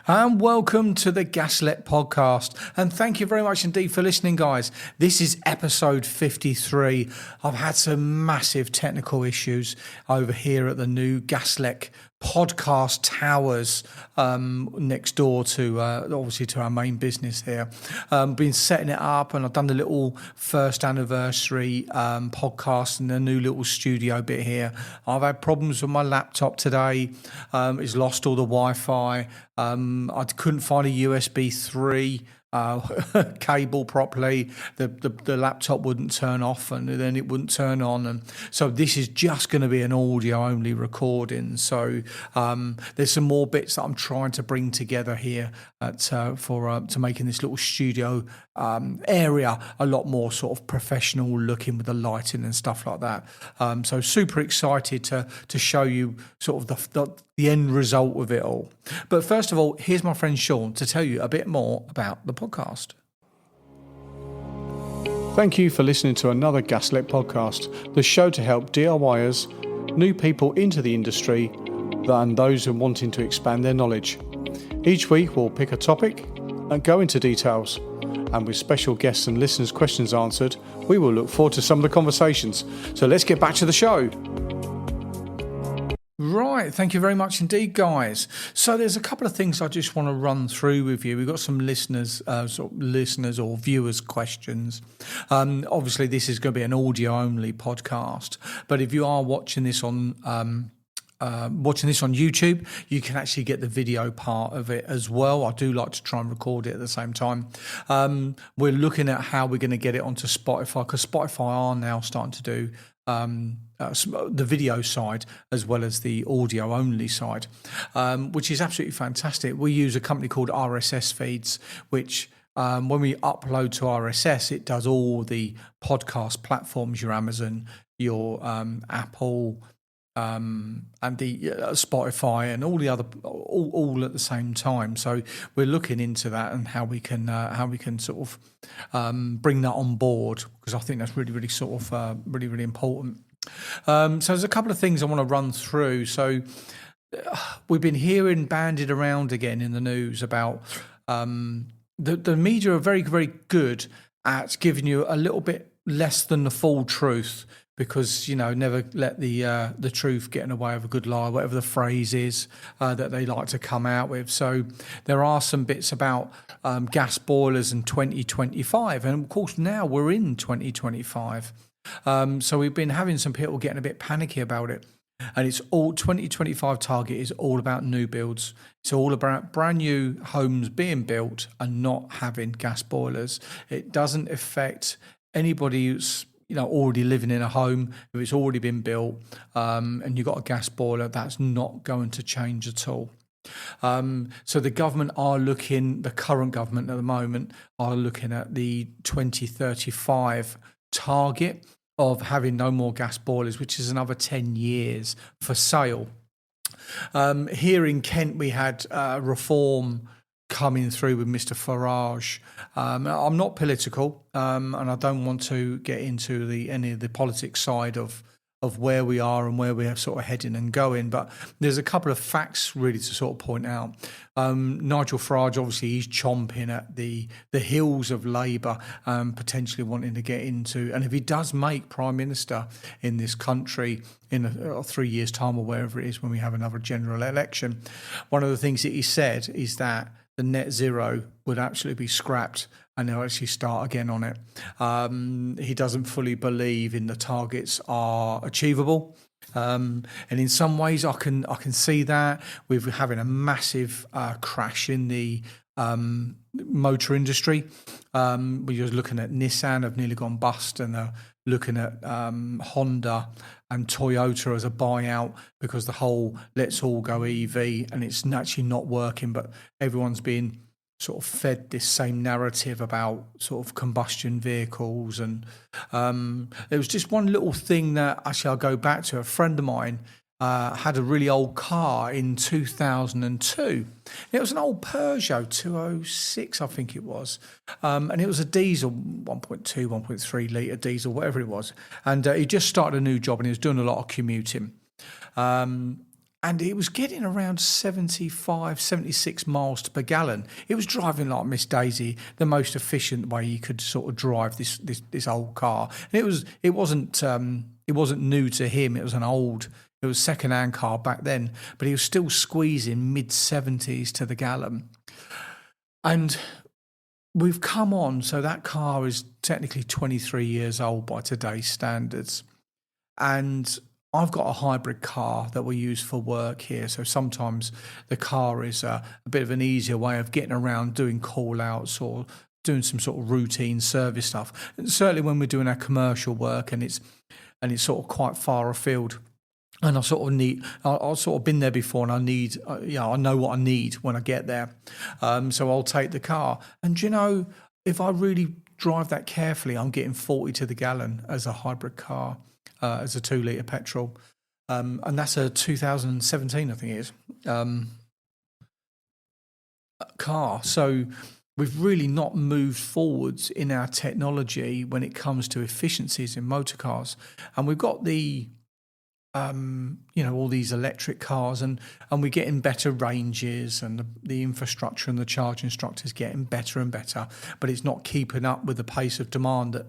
And welcome to the Gaslec podcast. And thank you very much indeed for listening, guys. This is episode 53. I've had some massive technical issues over here at the new Gaslec podcast towers next door to obviously to our main business here. Been setting it up, and I've done the little first anniversary podcast in the new little studio bit here. I've had problems with my laptop today. It's lost all the Wi-Fi. I couldn't find a USB 3 cable properly. The laptop wouldn't turn off, and then it wouldn't turn on, and so this is just going to be an audio only recording. So there's some more bits that I'm trying to bring together here to making this little studio area a lot more sort of professional looking with the lighting and stuff like that. So super excited to show you sort of the end result of it all. But first of all, here's my friend Sean to tell you a bit more about the podcast. Thank you for listening to another Gaslec podcast, the show to help DIYers, new people into the industry, and those who are wanting to expand their knowledge. Each week we'll pick a topic and go into details, and with special guests and listeners' questions answered, we will look forward to some of the conversations. So let's get back to the show. Right, thank you very much indeed, guys. So there's a couple of things I just want to run through with you. We've got some listeners or viewers' questions. Obviously, this is going to be an audio-only podcast, but if you are watching this on YouTube, you can actually get the video part of it as well. I do like to try and record it at the same time. We're looking at how we're going to get it onto Spotify, because Spotify are now starting to do the video side as well as the audio only side, which is absolutely fantastic. We use a company called RSS Feeds, which when we upload to RSS, it does all the podcast platforms, your Amazon, your Apple, and the Spotify, and all the other, all at the same time. So we're looking into that and how we can sort of bring that on board, because I think that's really sort of really important. So there's a couple of things I want to run through. So we've been hearing bandied around again in the news about the media are very good at giving you a little bit less than the full truth, because, you know, never let the truth get in the way of a good lie, whatever the phrase is that they like to come out with. So there are some bits about gas boilers in 2025, and of course now we're in 2025. So we've been having some people getting a bit panicky about it, and it's all 2025 target is all about new builds. It's all about brand new homes being built and not having gas boilers. It doesn't affect anybody who's already living in a home. If it's already been built and you've got a gas boiler, that's not going to change at all. So the current government at the moment are looking at the 2035 target of having no more gas boilers, which is another 10 years for sale. Here in Kent, we had reform coming through with Mr. Farage. I'm not political, and I don't want to get into any of the politics side of where we are and where we are sort of heading and going, but there's a couple of facts really to sort of point out. Nigel Farage, obviously, he's chomping at the heels of Labour, potentially wanting to get into, and if he does make Prime Minister in this country in 3 years' time or wherever it is when we have another general election, one of the things that he said is that the net zero would actually be scrapped and they'll actually start again on it. He doesn't fully believe in the targets are achievable. And in some ways I can see that. We're having a massive crash in the motor industry. We're just looking at Nissan have nearly gone bust, and they're looking at Honda and Toyota as a buyout, because the whole let's all go EV, and it's actually not working, but everyone's being sort of fed this same narrative about sort of combustion vehicles. And there was just one little thing that actually I'll go back to. A friend of mine had a really old car in 2002. It was an old Peugeot 206, I think it was. And it was a diesel, 1.2, 1.3 litre diesel, whatever it was. And he just started a new job, and he was doing a lot of commuting. and it was getting around 75, 76 miles per gallon. It was driving like Miss Daisy, the most efficient way you could sort of drive this old car. And it wasn't new to him. It was second-hand car back then, but he was still squeezing mid-70s to the gallon. And we've come on, so that car is technically 23 years old by today's standards. And I've got a hybrid car that we use for work here. So sometimes the car is a bit of an easier way of getting around, doing call outs or doing some sort of routine service stuff. And certainly when we're doing our commercial work and it's sort of quite far afield. And I've sort of been there before, and I know what I need when I get there. So I'll take the car. And if I really drive that carefully, I'm getting 40 to the gallon as a hybrid car. As a 2 litre petrol. And that's a 2017, I think it is, car. So we've really not moved forwards in our technology when it comes to efficiencies in motor cars. And we've got all these electric cars and we're getting better ranges and the infrastructure and the charging structure is getting better and better, but it's not keeping up with the pace of demand that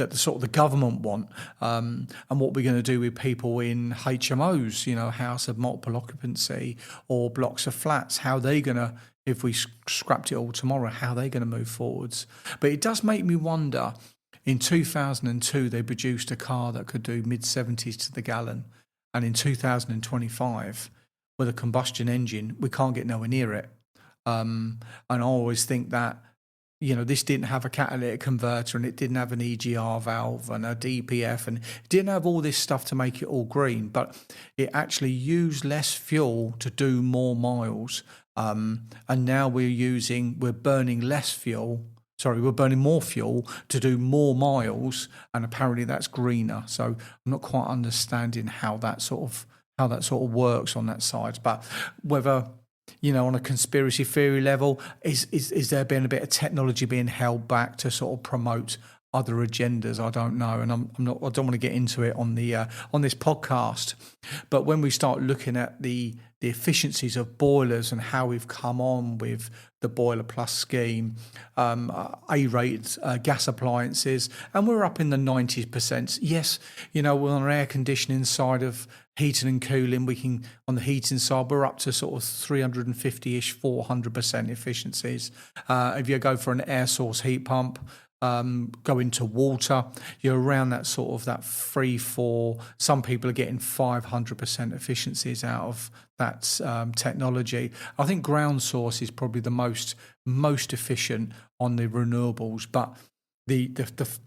the sort of the government want, and what we're going to do with people in HMOs, house of multiple occupancy or blocks of flats, how they going to, if we scrapped it all tomorrow, how they going to move forwards. But it does make me wonder, in 2002 they produced a car that could do mid-70s to the gallon, and in 2025 with a combustion engine we can't get nowhere near it. And I always think that this didn't have a catalytic converter and it didn't have an EGR valve and a DPF and it didn't have all this stuff to make it all green, but it actually used less fuel to do more miles. And now we're burning more fuel to do more miles, and apparently that's greener. So I'm not quite understanding how that sort of works on that side, but whether on a conspiracy theory level, is there been a bit of technology being held back to sort of promote other agendas? I don't know, and I don't want to get into it on this podcast. But when we start looking at the efficiencies of boilers and how we've come on with the Boiler Plus scheme, A-rated gas appliances, and we're up in the 90%. Yes, we're on our air conditioning side of heating and cooling. We can, on the heating side, we're up to sort of 350-ish, 400% efficiencies. If you go for an air source heat pump, go into water, you're around that sort of that 3-4. Some people are getting 500% efficiencies out of that technology. I think ground source is probably the most efficient on the renewables, but the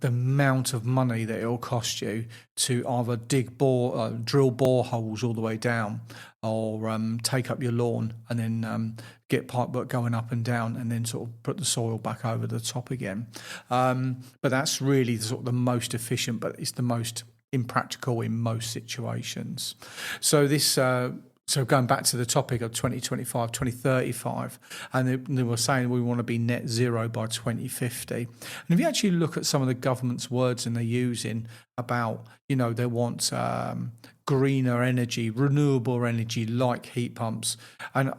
amount of money that it will cost you to either drill boreholes all the way down, or take up your lawn and then get pipework going up and down, and then sort of put the soil back over the top again. But that's really sort of the most efficient, but it's the most impractical in most situations. So this. So going back to the topic of 2025, 2035, and they were saying we want to be net zero by 2050. And if you actually look at some of the government's words and they're using about, they want greener energy, renewable energy like heat pumps. And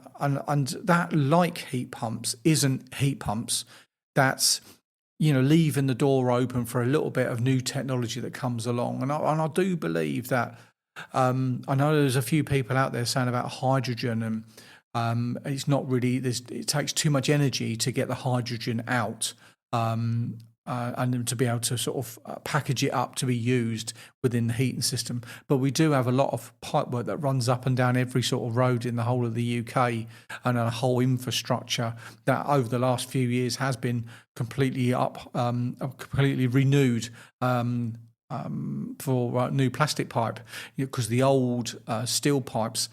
that like heat pumps isn't heat pumps. That's, leaving the door open for a little bit of new technology that comes along. And I do believe that I know there's a few people out there saying about hydrogen, and it's not really. It takes too much energy to get the hydrogen out, and to be able to sort of package it up to be used within the heating system. But we do have a lot of pipework that runs up and down every sort of road in the whole of the UK, and a whole infrastructure that over the last few years has been completely completely renewed. For new plastic pipe, because the old steel pipes,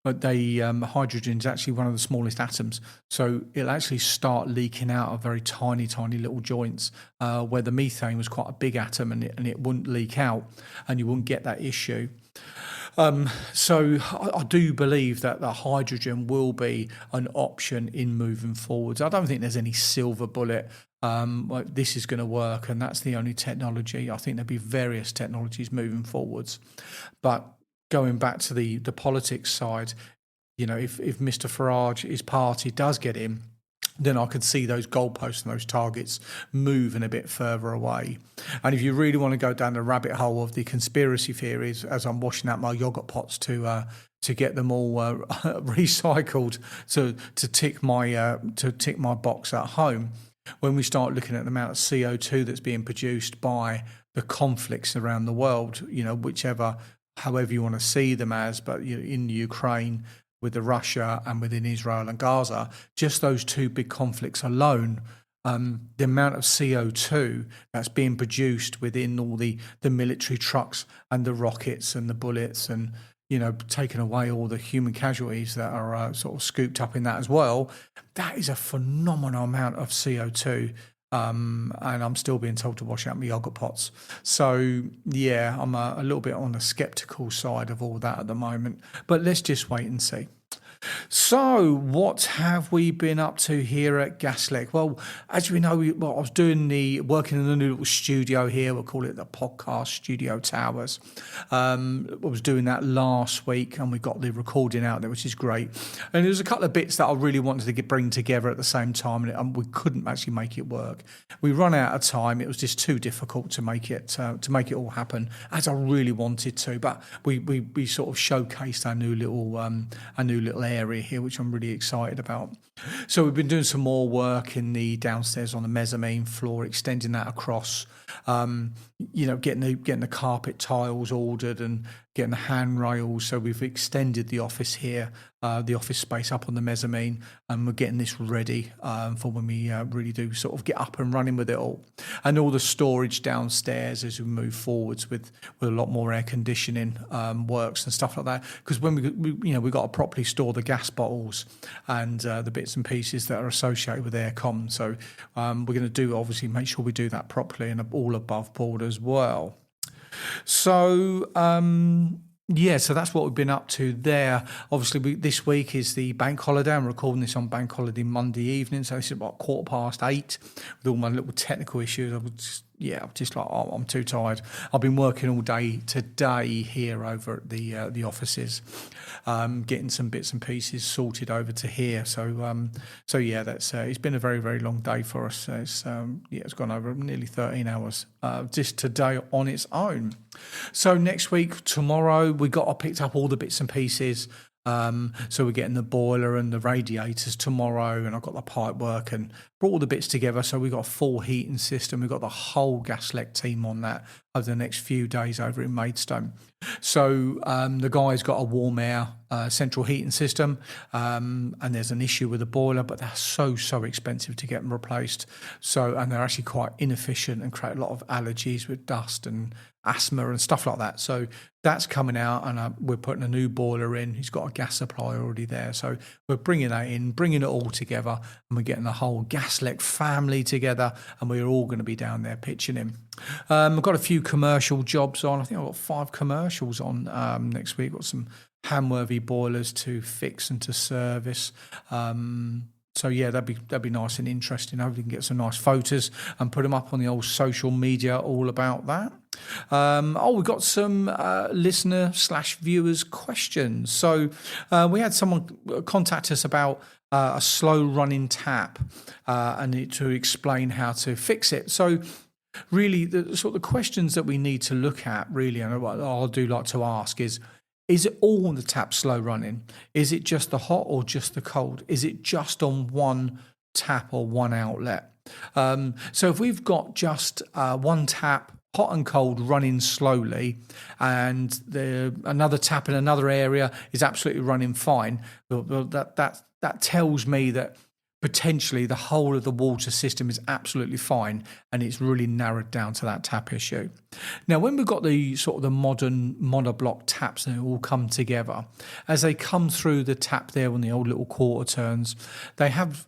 but hydrogen is actually one of the smallest atoms, so it'll actually start leaking out of very tiny little joints, where the methane was quite a big atom, and it wouldn't leak out, and you wouldn't get that issue. So I do believe that the hydrogen will be an option in moving forwards. I don't think there's any silver bullet. This is going to work, and that's the only technology. I think there'll be various technologies moving forwards. But going back to the politics side, if Mr. Farage, his party does get in, then I could see those goalposts and those targets moving a bit further away. And if you really want to go down the rabbit hole of the conspiracy theories, as I'm washing out my yogurt pots to get them all recycled to tick my box at home, when we start looking at the amount of CO2 that's being produced by the conflicts around the world, however you want to see them as, but in Ukraine, with the Russia and within Israel and Gaza, just those two big conflicts alone, the amount of CO2 that's being produced within all the military trucks and the rockets and the bullets, and taking away all the human casualties that are sort of scooped up in that as well, that is a phenomenal amount of CO2. And I'm still being told to wash out my yogurt pots. So, yeah, I'm a little bit on the sceptical side of all that at the moment. But let's just wait and see. So, what have we been up to here at Gaslec? Well, as we know, I was working in a new little studio here. We'll call it the Podcast Studio Towers. I was doing that last week, and we got the recording out there, which is great. And there's a couple of bits that I really wanted to bring together at the same time, and we couldn't actually make it work. We run out of time. It was just too difficult to make it all happen as I really wanted to. But we sort of showcased our new little area here, which I'm really excited about. So we've been doing some more work in the downstairs on the mezzanine floor, extending that across, getting the carpet tiles ordered and getting the handrails. So we've extended the office here, the office space up on the mezzanine, and we're getting this ready for when we really do sort of get up and running with it all. And all the storage downstairs as we move forwards with a lot more air conditioning works and stuff like that. Because when we got to properly store the gas bottles and the bits and pieces that are associated with aircon. So we're going to obviously make sure we do that properly and all above board as well. So so that's what we've been up to there. Obviously, this week is the bank holiday. I'm recording this on bank holiday Monday evening, so it's about 8:15 with all my little technical issues. I'm just like, I'm too tired. I've been working all day today here over at the offices, getting some bits and pieces sorted over to here. So that's it's been a very, very long day for us. It's gone over nearly 13 hours just today on its own. So next week, tomorrow, we I picked up all the bits and pieces. So we're getting the boiler and the radiators tomorrow, and I've got the pipe work and brought all the bits together. So we've got a full heating system. We've got the whole Gaslec team on that over the next few days over in Maidstone. So the guy's got a warm air central heating system, and there's an issue with the boiler, but they're so expensive to get them replaced. And they're actually quite inefficient and create a lot of allergies with dust and asthma and stuff like that. So that's coming out, and we're putting a new boiler in. He's got a gas supply already there. So we're bringing that in, bringing it all together, and we're getting the whole Gaslec family together, and we're all going to be down there pitching in. I've got a few commercial jobs on. I think I've got 5 commercials on next week. Got some Hamworthy boilers to fix and to service. So yeah, that'd be nice and interesting. Hopefully we can get some nice photos and put them up on the old social media all about that. We've got some listener/viewers questions. So we had someone contact us about a slow running tap and to explain how to fix it. So really the sort of questions that we need to look at really, and what I do like to ask is it all on the tap slow running? Is it just the hot or just the cold? Is it just on one tap or one outlet? So if we've got just one tap, hot and cold, running slowly, and another tap in another area is absolutely running fine, well, that tells me that potentially the whole of the water system is absolutely fine, and it's really narrowed down to that tap issue. Now, when we've got the sort of the modern monoblock taps and they all come together, as they come through the tap there on the old little quarter turns, they have,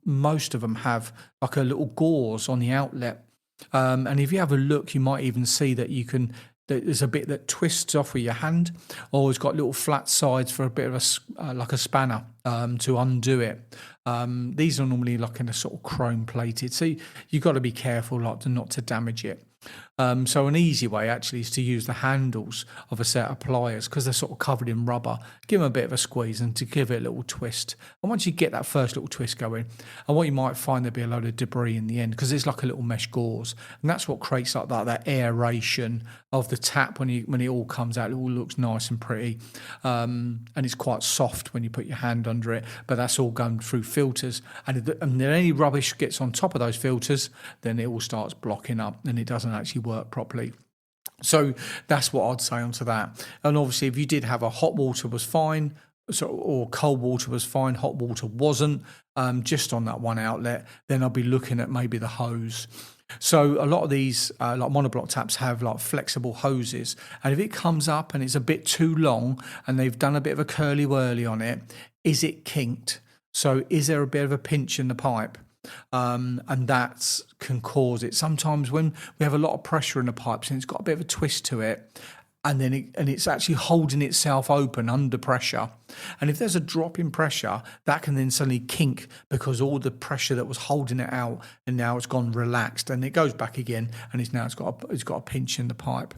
most of them have like a little gauze on the outlet. And if you have a look, you might even see that there's a bit that twists off with your hand, or it's got little flat sides for a bit of like a spanner to undo it. These are normally like in a sort of chrome plated, so you've got to be careful not to damage it. So an easy way actually is to use the handles of a set of pliers because they're sort of covered in rubber. Give them a bit of a squeeze and to give it a little twist. And once you get that first little twist going, and what you might find there'll be a load of debris in the end because it's like a little mesh gauze, and that's what creates like that aeration of the tap when it all comes out. It all looks nice and pretty, and it's quite soft when you put your hand under it. But that's all going through filters, and then any rubbish gets on top of those filters, then it all starts blocking up, and it doesn't actually work properly. So that's what I'd say onto that. And obviously, if you did have a hot water was fine, or cold water was fine, hot water wasn't, just on that one outlet, then I'll be looking at maybe the hose. So a lot of these like monoblock taps have like flexible hoses, and if it comes up and it's a bit too long and they've done a bit of a curly whirly on it, is it kinked? So is there a bit of a pinch in the pipe? And that can cause it. Sometimes when we have a lot of pressure in the pipes and it's got a bit of a twist to it, and then it's actually holding itself open under pressure. And if there's a drop in pressure, that can then suddenly kink because all the pressure that was holding it out, and now it's gone relaxed, and it goes back again, and it's got a pinch in the pipe.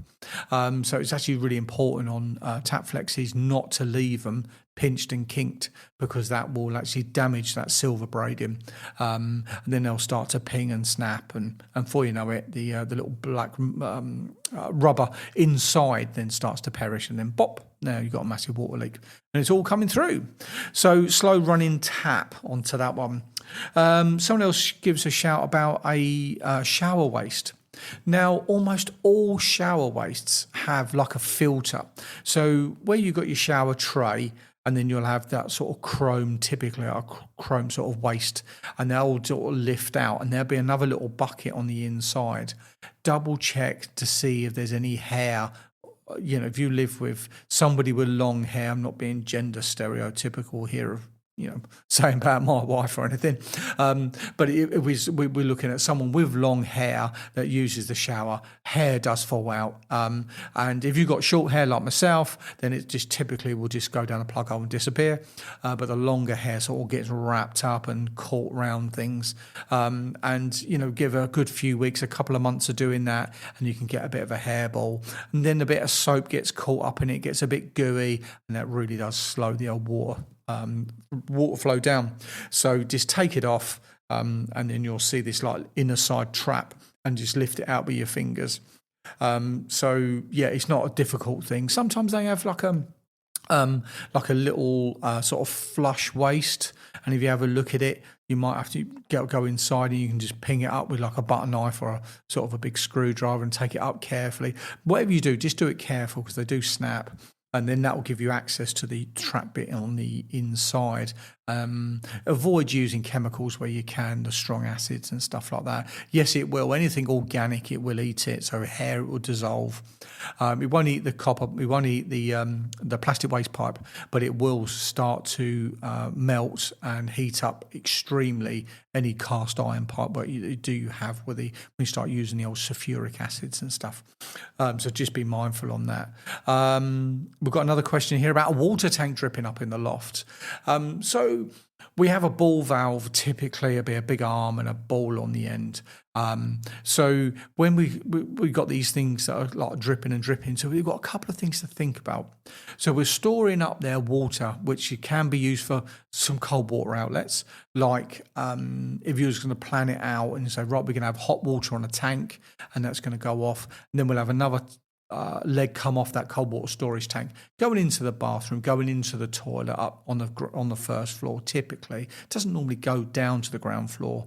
So it's actually really important on tap flexes not to leave them pinched and kinked because that will actually damage that silver braiding, and then they'll start to ping and snap, and before you know it, the little black rubber inside then starts to perish, and then bop, now you've got a massive water leak, and it's all coming through. So slow running tap onto that one. Someone else gives a shout about a shower waste. Now, almost all shower wastes have like a filter. So where you've got your shower tray, and then you'll have that sort of chrome, typically a chrome sort of waste, and they'll sort of lift out, and there'll be another little bucket on the inside. Double check to see if there's any hair. You know, if you live with somebody with long hair, I'm not being gender stereotypical here of, you know, saying about my wife or anything. But we're looking at someone with long hair that uses the shower. Hair does fall out. And if you've got short hair like myself, then it just typically will just go down a plug hole and disappear. But the longer hair sort of gets wrapped up and caught round things. And, you know, give a good few weeks, a couple of months of doing that, and you can get a bit of a hairball. And then a bit of soap gets caught up in it, gets a bit gooey, and that really does slow the old water flow down. So just take it off, and then you'll see this like inner side trap, and just lift it out with your fingers. So yeah, it's not a difficult thing. Sometimes they have like a little sort of flush waste, and if you have a look at it, you might have to go inside, and you can just ping it up with like a butter knife or a sort of a big screwdriver and take it up carefully. Whatever you do, just do it careful because they do snap. And then that will give you access to the trap bit on the inside. Avoid using chemicals where you can, the strong acids and stuff like that. Yes, it will. Anything organic, it will eat it. So hair, it will dissolve. It won't eat the copper. It won't eat the plastic waste pipe, but it will start to melt and heat up extremely any cast iron pipe that you do have when you start using the old sulfuric acids and stuff. So just be mindful on that. We've got another question here about a water tank dripping up in the loft. So we have a ball valve, typically it'll be a big arm and a ball on the end. So when we got these things that are like dripping and dripping, so we've got a couple of things to think about. So we're storing up their water, which can be used for some cold water outlets. Like if you're just going to plan it out and say, right, we're going to have hot water on a tank, and that's going to go off, and then we'll have another leg come off that cold water storage tank, going into the bathroom, going into the toilet up on the first floor. Typically, it doesn't normally go down to the ground floor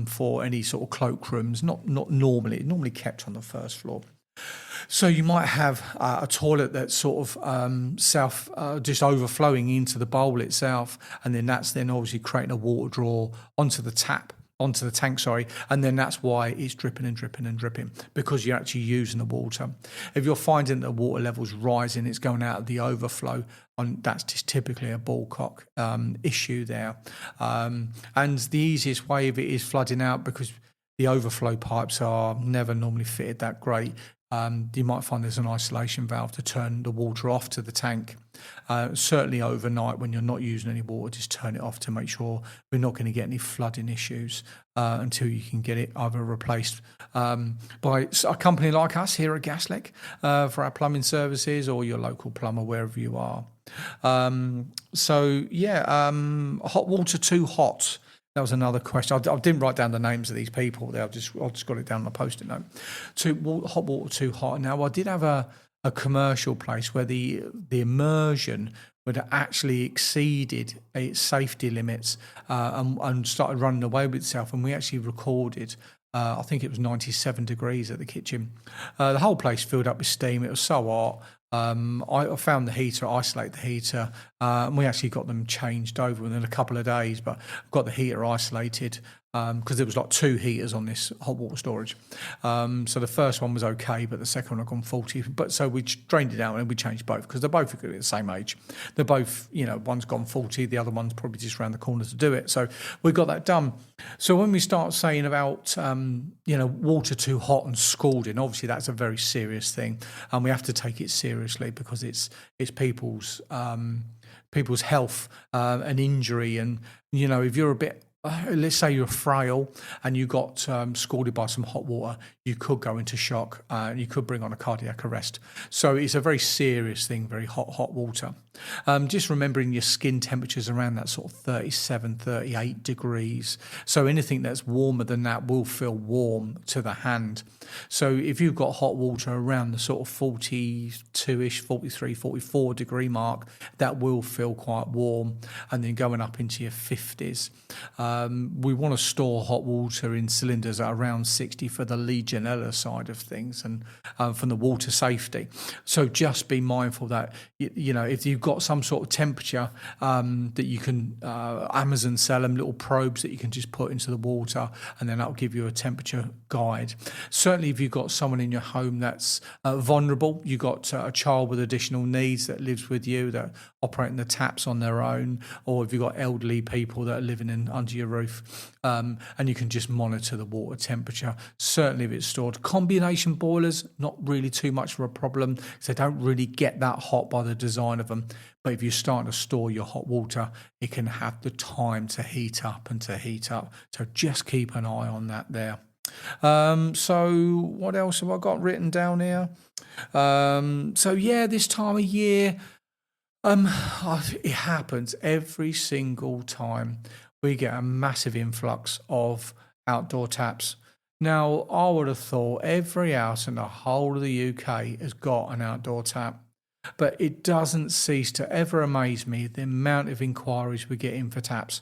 for any sort of cloakrooms. Not normally. It's normally kept on the first floor. So you might have a toilet that's sort of just overflowing into the bowl itself, and then that's then obviously creating a water draw onto the tank, and then that's why it's dripping and dripping and dripping, because you're actually using the water. If you're finding that the water level's rising, it's going out of the overflow, that's just typically a ball cock issue there. And the easiest way of it is flooding out, because the overflow pipes are never normally fitted that great. you might find there's an isolation valve to turn the water off to the tank. Certainly overnight when you're not using any water, just turn it off to make sure we're not going to get any flooding issues until you can get it either replaced by a company like us here at Gaslec for our plumbing services, or your local plumber wherever you are. Hot water too hot. That was another question. I didn't write down the names of these people there. I just got it down on a post-it note. Hot water too hot. Now, I did have a commercial place where the immersion would actually exceeded its safety limits and started running away with itself. And we actually recorded, I think it was 97 degrees at the kitchen. The whole place filled up with steam. It was so hot. I found the heater, isolate the heater, and we actually got them changed over within a couple of days, but got the heater isolated because there was like 2 heaters on this hot water storage. So the first one was okay, but the second one had gone faulty. But so we drained it out and we changed both because they're both at the same age. They're both, one's gone faulty, the other one's probably just around the corner to do it. So we got that done. So when we start saying about, water too hot and scalding, obviously that's a very serious thing, and we have to take it seriously because it's people's health and injury. And, if you're a bit, let's say you're frail and you got scalded by some hot water, you could go into shock and you could bring on a cardiac arrest. So it's a very serious thing, very hot water. Just remembering your skin temperatures around that sort of 37, 38 degrees. So anything that's warmer than that will feel warm to the hand. So if you've got hot water around the sort of 42-ish, 43, 44 degree mark, that will feel quite warm. And then going up into your 50s. We want to store hot water in cylinders at around 60 for the Legionella side of things and from the water safety. So just be mindful that, if you've got some sort of temperature that you can, Amazon sell them little probes that you can just put into the water, and then that'll give you a temperature guide. Certainly if you've got someone in your home that's vulnerable, you've got a child with additional needs that lives with you, that operating the taps on their own, or if you've got elderly people that are living under your roof, and you can just monitor the water temperature. Certainly if it's stored. Combination boilers, not really too much of a problem, because they don't really get that hot by the design of them. But if you're starting to store your hot water, it can have the time to heat up. So just keep an eye on that there. So what else have I got written down here? This time of year, it happens every single time. We get a massive influx of outdoor taps. Now, I would have thought every house in the whole of the UK has got an outdoor tap, but it doesn't cease to ever amaze me the amount of inquiries we get in for taps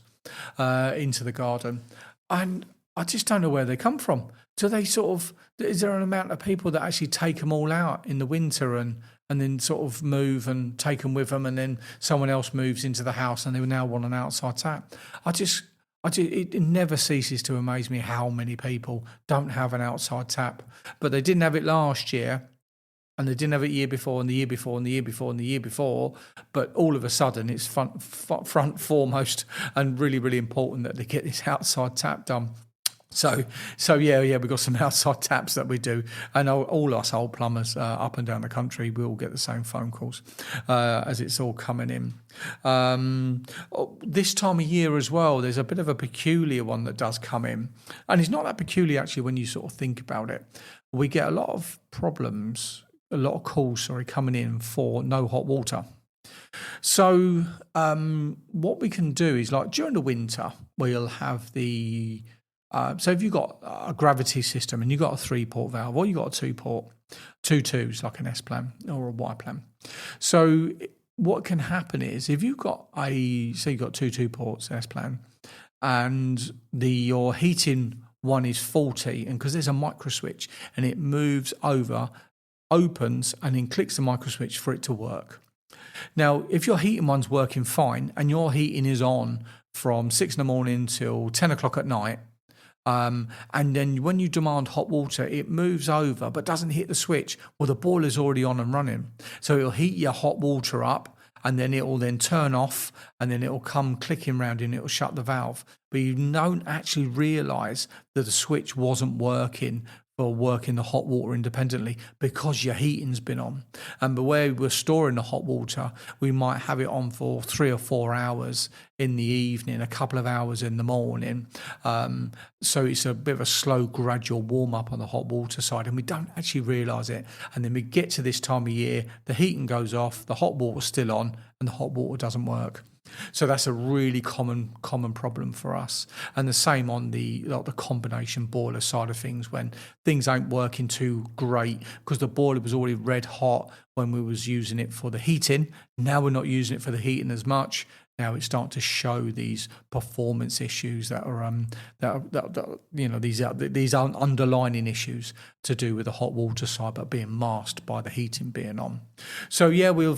into the garden. And I just don't know where they come from. Do they is there an amount of people that actually take them all out in the winter and then sort of move and take them with them, and then someone else moves into the house and they now want an outside tap? It never ceases to amaze me how many people don't have an outside tap. But they didn't have it last year, and they didn't have it year before, and the year before, and the year before, and the year before. But all of a sudden, it's front foremost and really, really important that they get this outside tap done. So we've got some outside taps that we do, and all us old plumbers up and down the country, we all get the same phone calls as it's all coming in. This time of year as well, there's a bit of a peculiar one that does come in, and it's not that peculiar actually when you sort of think about it. We get a lot of calls coming in for no hot water. So what we can do is, like during the winter, we'll have the so if you've got a gravity system and you've got a 3-port valve, or you've got a 2-port, 2 twos like an S-plan or a Y-plan. So what can happen is, if you've got you've got 2 2-ports S-plan, and your heating one is faulty, and because there's a micro switch and it moves over, opens, and then clicks the micro switch for it to work. Now, if your heating one's working fine and your heating is on from 6 in the morning till 10 o'clock at night, and then when you demand hot water, it moves over but doesn't hit the switch. Well, the boiler's already on and running. So it'll heat your hot water up, and then it will then turn off, and then it will come clicking round and it will shut the valve. But you don't actually realise that the switch wasn't working for working the hot water independently because your heating's been on. And the way we're storing the hot water, we might have it on for 3 or 4 hours in the evening, a couple of hours in the morning. So it's a bit of a slow, gradual warm up on the hot water side, and we don't actually realise it. And then we get to this time of year, the heating goes off, the hot water's still on, and the hot water doesn't work. So that's a really common problem for us. And the same on the combination boiler side of things, when things ain't working too great because the boiler was already red hot when we was using it for the heating. Now we're not using it for the heating as much. Now it's starting to show these performance issues that these are underlining issues to do with the hot water side, but being masked by the heating being on. So yeah, we'll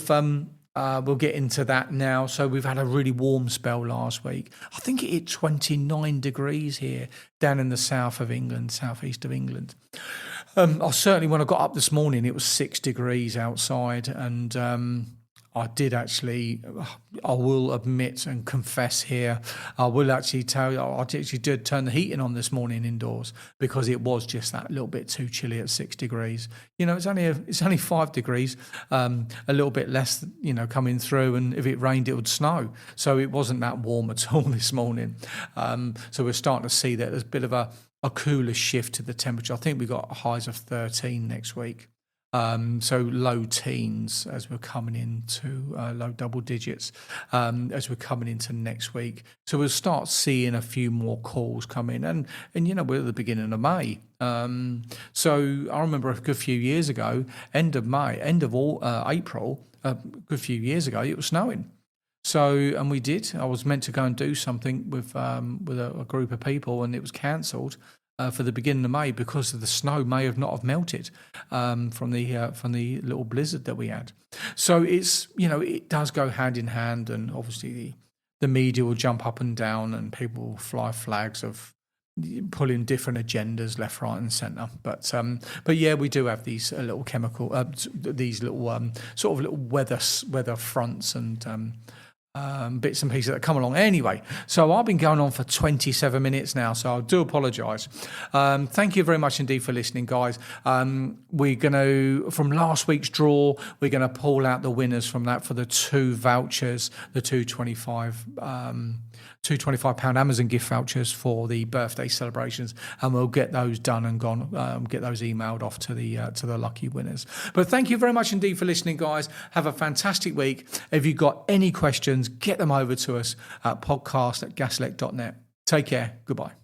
get into that now. So we've had a really warm spell last week. I think it hit 29 degrees here down in the south of England, southeast of England. Certainly when I got up this morning, it was 6 degrees outside, and I did actually, I will admit and confess here, I will actually tell you, I actually did turn the heating on this morning indoors because it was just that little bit too chilly at 6 degrees. It's only 5 degrees, a little bit less, coming through, and if it rained, it would snow. So it wasn't that warm at all this morning. So we're starting to see that there's a bit of a cooler shift to the temperature. I think we got highs of 13 next week. So low teens as we're coming into low double digits as we're coming into next week. So we'll start seeing a few more calls come in, and we're at the beginning of May. So I remember a good few years ago, end of April, a good few years ago, it was snowing. So, and we did. I was meant to go and do something with a group of people, and it was cancelled. For the beginning of May because of the snow may have not have melted from the little blizzard that we had. So it's it does go hand in hand, and obviously the media will jump up and down, and people will fly flags of pulling different agendas left, right, and centre. But yeah, we do have these little these little sort of little weather fronts and bits and pieces that come along. Anyway, so I've been going on for 27 minutes now, so I do apologise. Thank you very much indeed for listening, guys. We're going to, from last week's draw, we're going to pull out the winners from that for the 2 vouchers, the £225 Amazon gift vouchers for the birthday celebrations, and we'll get those done and gone, get those emailed off to the lucky winners. But thank you very much indeed for listening, guys. Have a fantastic week. If you've got any questions, get them over to us at podcast@gaslec.net. Take care. Goodbye.